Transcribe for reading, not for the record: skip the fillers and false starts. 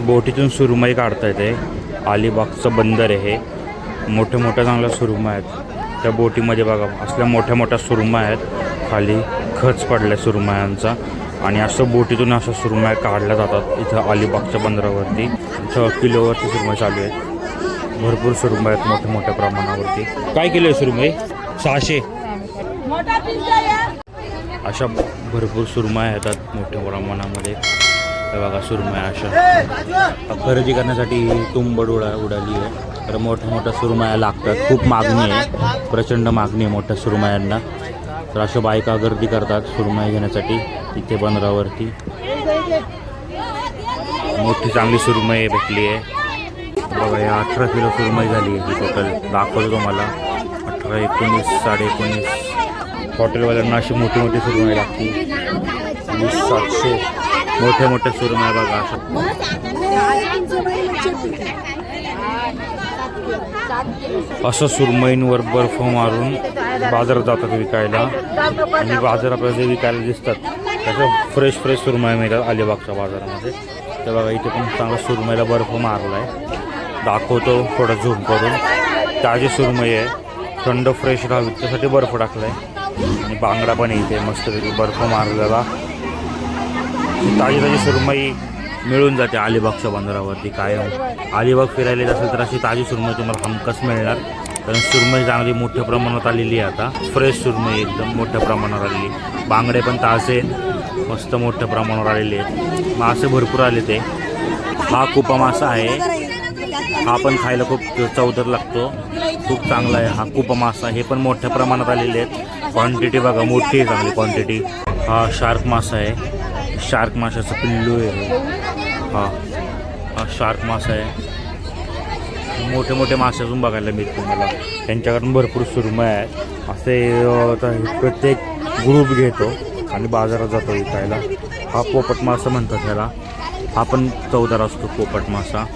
बोटीतून सुरमई काढता येते. अलिबागचं बंदर आहे हे. मोठे मोठ्या चांगल्या सुरमई आहेत त्या बोटीमध्ये. बघा असल्या मोठ्या मोठ्या सुरमई आहेत. खाली खच पडल्या सुरमयांचा आणि असं बोटीतून असं सुरमया काढल्या जातात इथं अलिबागच्या बंदरावरती. इथं किलोवरती सुरमई चालू आहेत. भरपूर सुरमई आहेत मोठ्या मोठ्या प्रमाणावरती. काय किलो आहे सुरमई? 600. अशा भरपूर सुरमया येतात मोठ्या प्रमाणामध्ये. बघा सुरमया अशा खरेदी करण्यासाठी तुंबड उडाली आहे. तर मोठ्या मोठ्या सुरमया लागतात. खूप मागणी आहे, प्रचंड मागणी आहे मोठ्या सुरमयांना. तर अशा बायका गर्दी करतात सुरमई घेण्यासाठी इथे बंदरावरती. मोठी चांगली सुरमई भेटली आहे. बघा हे 18 किलो सुरमई झाली आहे ही टोटल. दाखवतो तुम्हाला. 18, 19, 19.5. हॉटेलवाल्यांना अशी मोठी मोठी सुरमई लागते. 700 मोठ्या मोठ्या सुरमया बघा अशा. असं सुरमईंवर बर्फ मारून बाजारात जातात विकायला. आणि बाजार आपल्याला जे विकायला दिसतात त्याचं फ्रेश सुरमई मिळतात अलिबागच्या बाजारामध्ये. तर बघा इथे पण चांगला सुरमईला बर्फ मारला आहे. दाखवतो थोडा झूम करून. ताजी सुरमई आहे, थंड फ्रेश राहावी त्यासाठी बर्फ टाकला आहे. आणि बांगडा पण इथे मस्तपैकी बर्फ मारलेला. ताजी सुरमई मिळून जाते अलिबागच्या बंदरावरती कायम. अलिबाग फिरायला येत असेल तर अशी ताजी सुरमई तुम्हाला हमखास मिळणार. कारण सुरमई चांगली मोठ्या प्रमाणात आलेली आहे आता. फ्रेश सुरमई एकदम मोठ्या प्रमाणावर आलेली. बांगडे पण ताजे मस्त मोठ्या प्रमाणावर आलेले आहेत. मासे भरपूर आले ते. हा कुपा मासा आहे. हा पण खायला खूप चवदार लागतो. खूप चांगला आहे हा कुपा मासा. हे पण मोठ्या प्रमाणात आलेले आहेत. क्वांटिटी बघा मोठी आहे चांगली क्वांटिटी. हा शार्क मासा आहे. शार्क माशाचं पिल्लू आहे. हा शार्क मासा आहे. मोठे मोठे मासे अजून बघायला मिळतील मला. त्यांच्याकडून भरपूर सुरमई आहे. असे प्रत्येक ग्रुप घेतो आणि बाजारात जातो विकायला. हा पोपट मासा म्हणतात त्याला. हा पण चवदार असतो पोपट मासा.